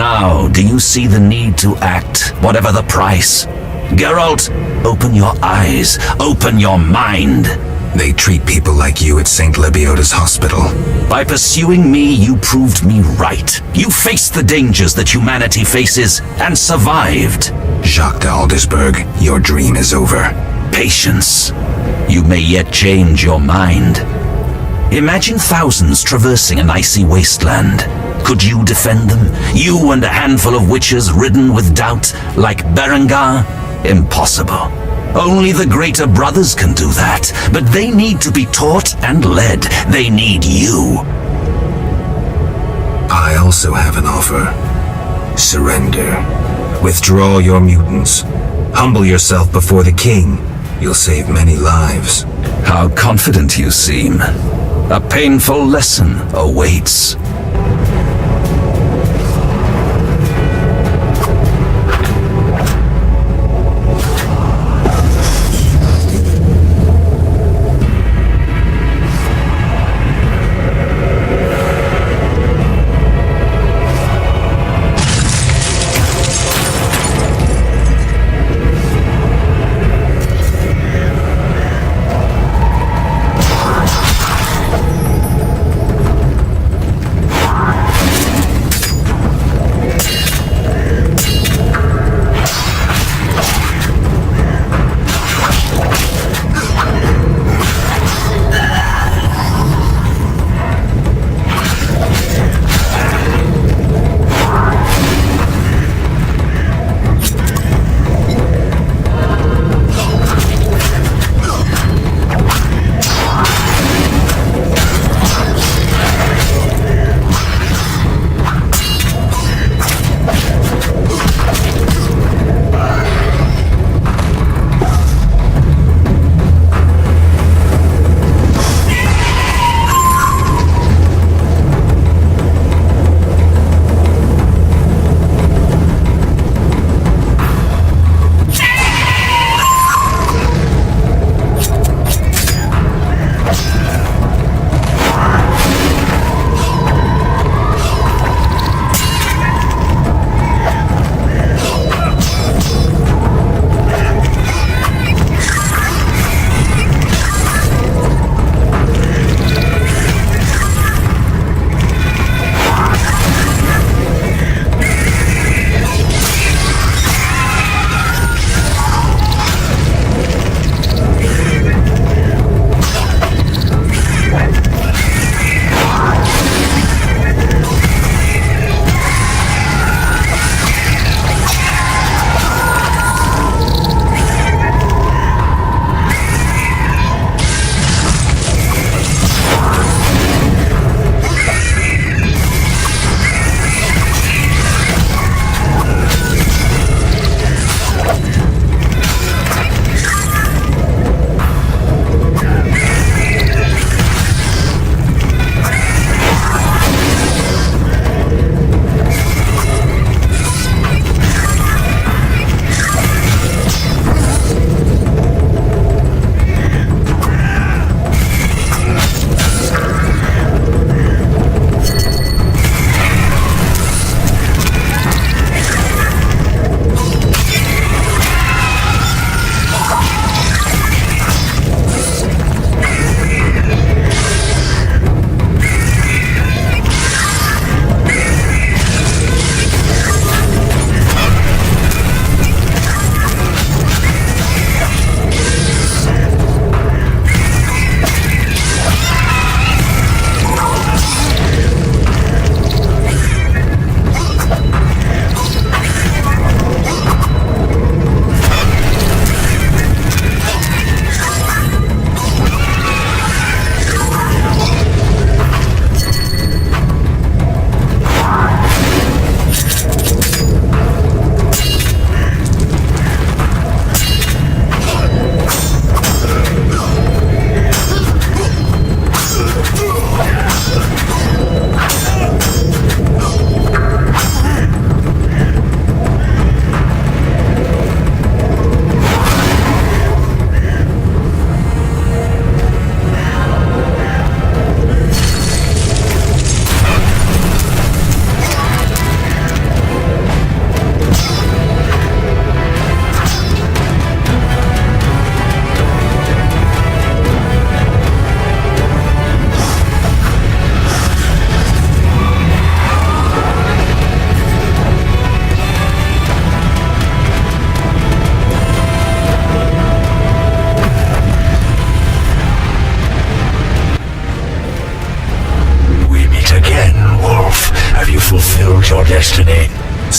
Now, do you see the need to act, whatever the price? Geralt, open your eyes, open your mind. They treat people like you at St. Lebioda's hospital. By pursuing me, you proved me right. You faced the dangers that humanity faces and survived. Jacques de Aldersberg, your dream is over. Patience. You may yet change your mind. Imagine thousands traversing an icy wasteland. Could you defend them? You and a handful of witches ridden with doubt, like Berengar? Impossible. Only the greater brothers can do that, but they need to be taught and led. They need you. I also have an offer. Surrender. Withdraw your mutants. Humble yourself before the king. You'll save many lives. How confident you seem. A painful lesson awaits.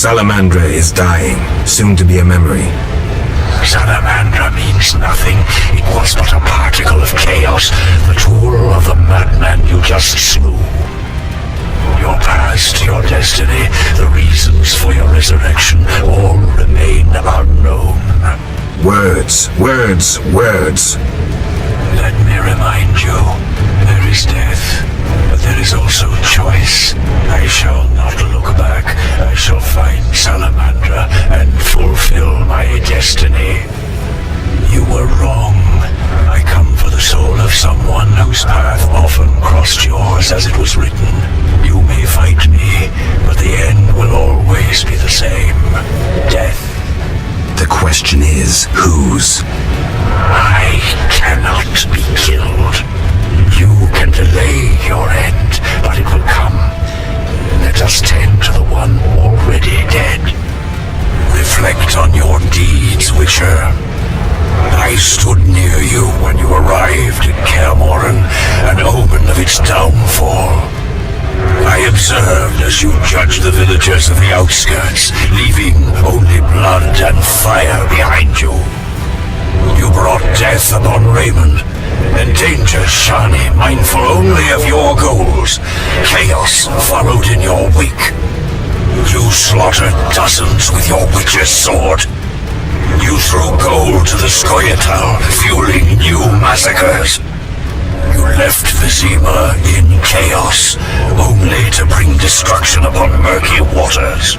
Salamandra is dying, soon to be a memory. Salamandra means nothing. It was but a particle of chaos, the tool of the madman you just slew. Your past, your destiny, the reasons for your resurrection, all remain unknown. Words, words, words. Let me remind you, there is death, but there is also choice. I shall not look back. I shall find Salamandra and fulfill my destiny. You were wrong. I come for the soul of someone whose path often crossed yours as it was written. You may fight me, but the end will always be the same. Death. The question is, whose? I cannot be killed. You can delay your end, but it will come. Let us tend to the one already dead. Reflect on your deeds, Witcher. I stood near you when you arrived in Kaer Morhen, an omen of its downfall. I observed as you judged the villagers of the outskirts, leaving only blood and fire behind you. You brought death upon Raymond, endangered Shani, mindful only of your goals. Chaos followed in your wake. You slaughtered dozens with your witch's sword. You threw gold to the Skoyatal, fueling new massacres. You left Vizima in chaos, only to bring destruction upon murky waters.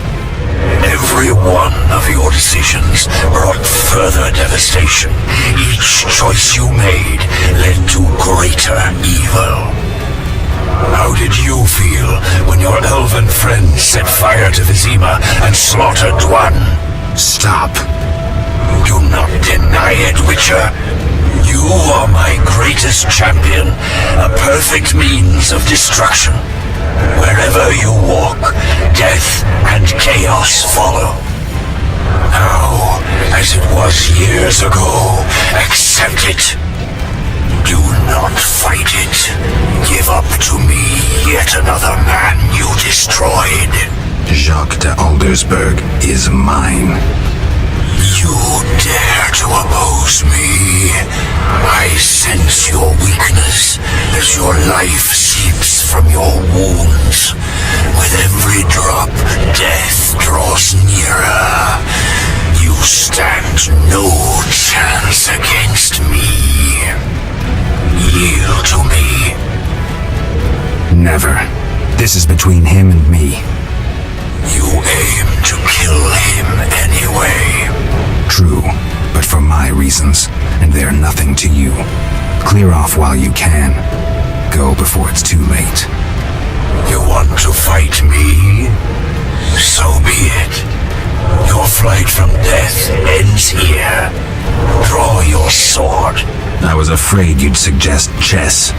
Every one of your decisions brought further devastation. Each choice you made led to greater evil. How did you feel when your elven friends set fire to Vizima and slaughtered Dwan? Stop. Do not deny it, Witcher. You are my greatest champion, a perfect means of destruction. Wherever you walk, death and chaos follow. Now, as it was years ago, accept it. Do not fight it. Give up to me yet another man you destroyed. Jacques de Aldersberg is mine. You dare to oppose me? I sense your weakness as your life seeps from your wounds. With every drop, death draws nearer. You stand no chance against me. Yield to me. Never. This is between him and me. You aim to kill him anyway. True, but for my reasons, and they're nothing to you. Clear off while you can. Go before it's too late. You want to fight me? So be it. Your flight from death ends here. Draw your sword. I was afraid you'd suggest chess.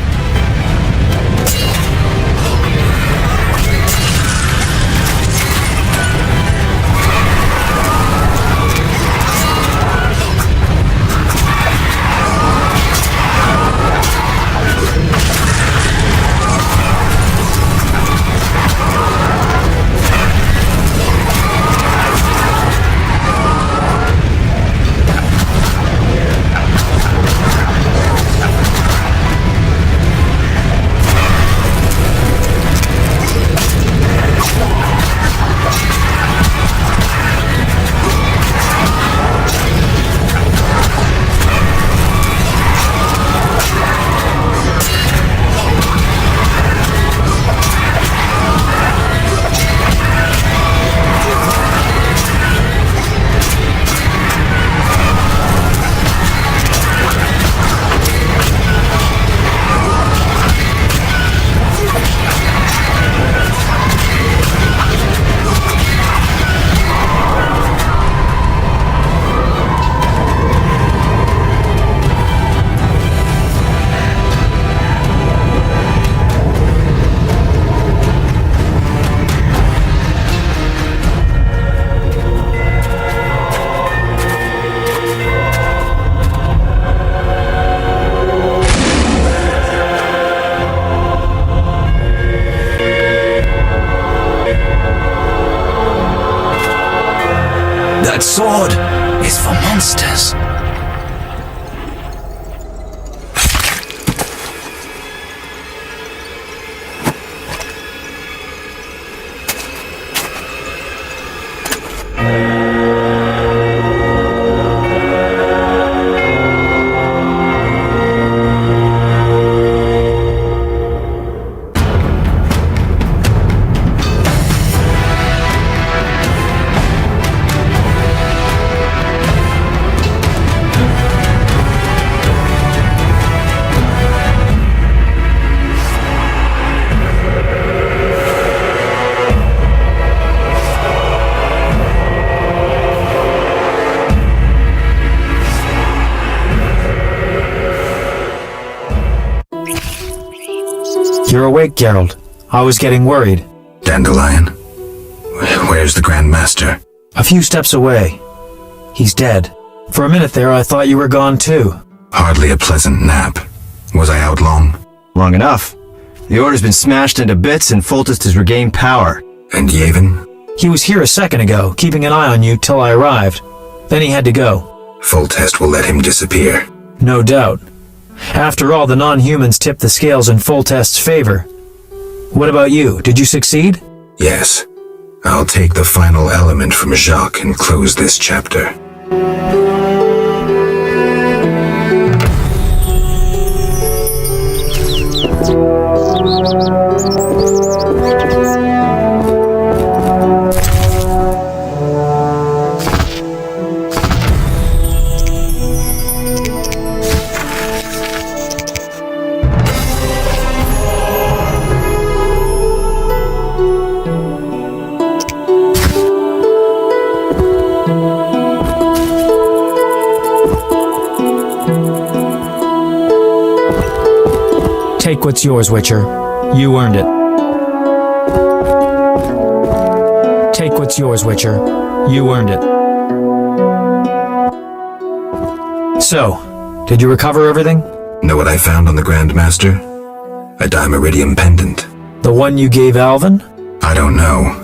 sword is for monsters. You're awake, Geralt. I was getting worried. Dandelion? Where's the Grand Master? A few steps away. He's dead. For a minute there, I thought you were gone too. Hardly a pleasant nap. Was I out long? Long enough. The Order's been smashed into bits and Foltest has regained power. And Yavin? He was here a second ago, keeping an eye on you till I arrived. Then he had to go. Foltest will let him disappear. No doubt. After all, the non-humans tipped the scales in Foltest's favor. What about you? Did you succeed? Yes. I'll take the final element from Jacques and close this chapter. Take what's yours, Witcher. You earned it. Take what's yours, Witcher. You earned it. So, did you recover everything? Know what I found on the Grand Master? A Dimeridium pendant. The one you gave Alvin? I don't know.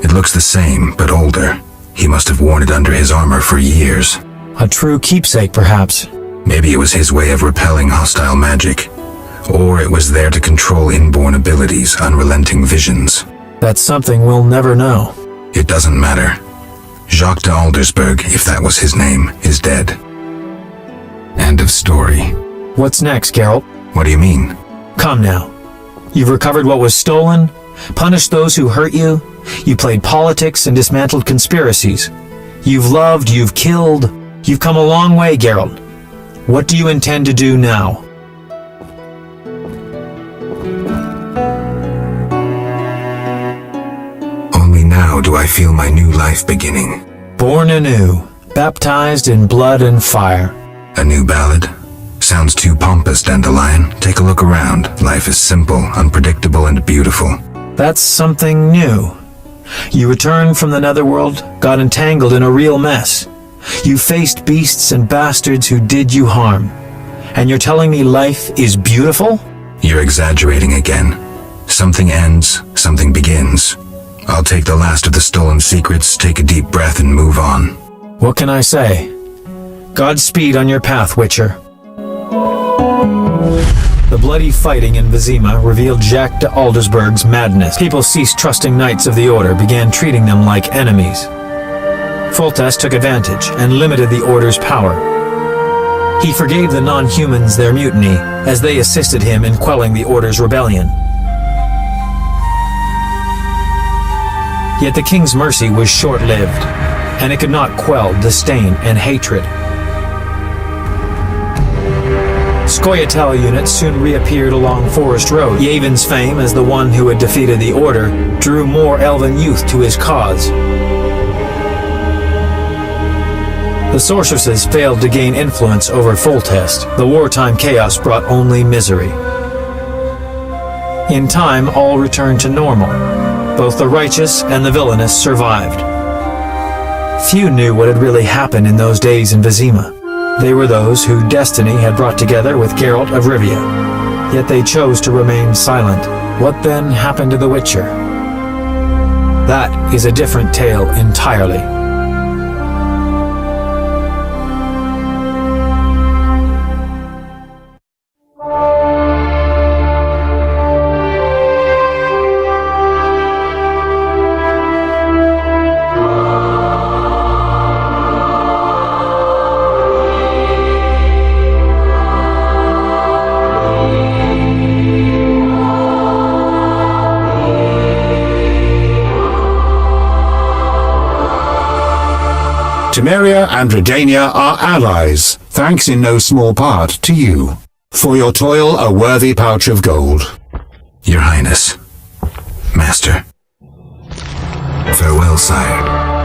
It looks the same, but older. He must have worn it under his armor for years. A true keepsake, perhaps. Maybe it was his way of repelling hostile magic. Or it was there to control inborn abilities, unrelenting visions. That's something we'll never know. It doesn't matter. Jacques de Aldersberg, if that was his name, is dead. End of story. What's next, Geralt? What do you mean? Come now. You've recovered what was stolen, punished those who hurt you, you played politics and dismantled conspiracies. You've loved, you've killed, you've come a long way, Geralt. What do you intend to do now? Only now do I feel my new life beginning. Born anew, baptized in blood and fire. A new ballad? Sounds too pompous, Dandelion. Take a look around. Life is simple, unpredictable, and beautiful. That's something new. You returned from the netherworld, got entangled in a real mess. You faced beasts and bastards who did you harm. And you're telling me life is beautiful? You're exaggerating again. Something ends, something begins. I'll take the last of the stolen secrets, take a deep breath, and move on. What can I say? Godspeed on your path, Witcher. The bloody fighting in Vizima revealed Jacques de Aldersberg's madness. People ceased trusting knights of the Order, began treating them like enemies. Foltest took advantage and limited the Order's power. He forgave the non-humans their mutiny as they assisted him in quelling the Order's rebellion. Yet the king's mercy was short-lived, and it could not quell disdain and hatred. Scoia'tael units soon reappeared along Forest Road. Yavin's fame as the one who had defeated the Order drew more elven youth to his cause. The sorceresses failed to gain influence over Foltest. The wartime chaos brought only misery. In time, all returned to normal. Both the righteous and the villainous survived. Few knew what had really happened in those days in Vizima. They were those who destiny had brought together with Geralt of Rivia. Yet they chose to remain silent. What then happened to the Witcher? That is a different tale entirely. Temeria and Redania are allies, thanks in no small part to you. For your toil, a worthy pouch of gold. Your Highness. Master. Farewell, sire.